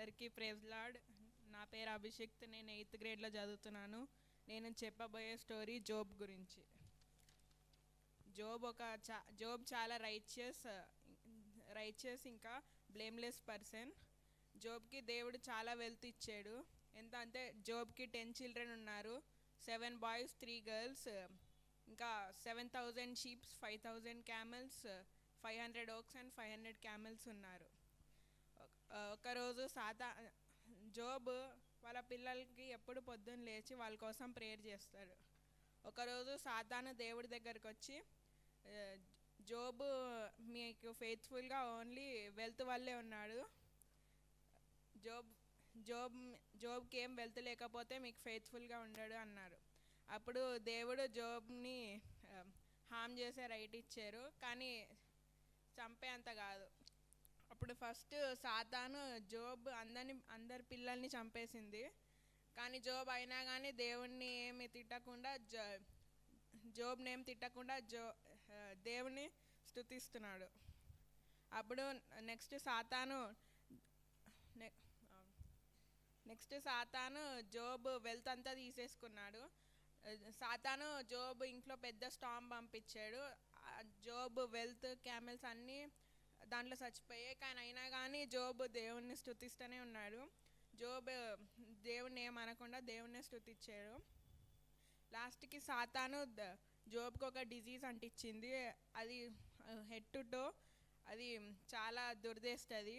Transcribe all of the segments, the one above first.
అందరికీ praise lord. నా పేరు అభిషేక్. నేను 8th గ్రేడ్లో చదువుతున్నాను. నేను చెప్పబోయే స్టోరీ జోబ్ గురించి. జోబ్ చాలా రైచియస్ ఇంకా బ్లేమ్లెస్ పర్సన్. జోబ్కి దేవుడు చాలా వెల్త్ ఇచ్చాడు. ఎంత అంటే జోబ్కి 10 చిల్డ్రన్ ఉన్నారు. 7 బాయ్స్ 3 గర్ల్స్. ఇంకా 7,000 షీప్స్, 5,000 క్యామెల్స్, 500 ఓక్స్ అండ్ 500 క్యామెల్స్ ఉన్నారు. ఒకరోజు జోబ్ వాళ్ళ పిల్లలకి ఎప్పుడు పొద్దున్న లేచి వాళ్ళ కోసం ప్రేయర్ చేస్తాడు. ఒకరోజు సాతాను దేవుడి దగ్గరకు వచ్చి, జోబ్ మీకు ఫెయిత్ఫుల్గా ఓన్లీ వెల్త్ వల్లే ఉన్నాడు. జోబ్కి ఏం వెల్త్ లేకపోతే మీకు ఫెయిత్ఫుల్గా ఉండడు అన్నారు. అప్పుడు దేవుడు జోబ్ని హామ్ చేసే రైట్ ఇచ్చారు, కానీ చంపే అంత కాదు. అప్పుడు ఫస్ట్ సాతాను అందరి పిల్లల్ని చంపేసింది. కానీ జోబ్ అయినా కానీ దేవుణ్ణి ఏమి తిట్టకుండా జోబ్ని ఏం తిట్టకుండా దేవుని స్తుతిస్తున్నాడు. అప్పుడు నెక్స్ట్ సాతాను జోబ్ వెల్త్ అంతా తీసేసుకున్నాడు. సాతాను జోబ్ ఇంట్లో పెద్ద స్టామ్ పంపించాడు. జోబ్ వెల్త్, క్యామెల్స్ అన్నీ దాంట్లో చచ్చిపోయాయి. కానీ అయినా కానీ జోబ్ దేవుణ్ణి స్తుతిస్తూనే ఉన్నాడు. జోబ్ దేవుణ్ణి ఏమనకుండా దేవుణ్ణే స్తుతించాడు. లాస్ట్కి సాతాను జోబ్కి ఒక డిజీజ్ అంటించింది. అది హెడ్ టు టో, అది చాలా దురదేస్తుంది.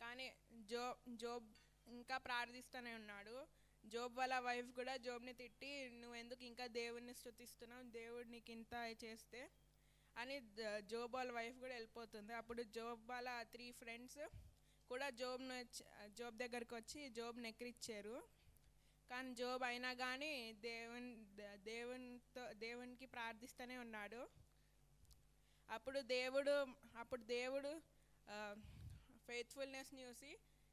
కానీ జోబ్ ఇంకా ప్రార్థిస్తూనే ఉన్నాడు. జోబ్ వాళ్ళ వైఫ్ కూడా జోబ్ని తిట్టి, నువ్వు ఎందుకు ఇంకా దేవుణ్ణి స్తుతిస్తున్నావు, దేవుడు నీకు ఇంత చేస్తే అని జోబ్ వాళ్ళ వైఫ్ కూడా వెళ్ళిపోతుంది. అప్పుడు జోబ్ వాళ్ళ 3 ఫ్రెండ్స్ కూడా జోబ్ దగ్గరకు వచ్చి జోబ్ని ఎక్కిరిచ్చారు. కానీ జోబ్ అయినా కానీ దేవునికి ప్రార్థిస్తూనే ఉన్నాడు. అప్పుడు దేవుడు ఫెయిత్ఫుల్నెస్ని చూసి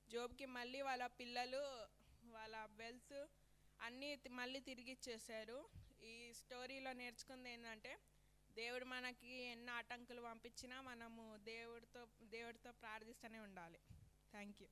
జోబ్కి మళ్ళీ వాళ్ళ పిల్లలు, వాళ్ళ వెల్త్ అన్నీ మళ్ళీ తిరిగి ఇచ్చేసారు. ఈ స్టోరీలో నేర్చుకుంది ఏంటంటే, దేవుడు మనకి ఎన్ని ఆటంకులు పంపించినా మనము దేవుడితో ప్రార్థిస్తూనే ఉండాలి. Thank you.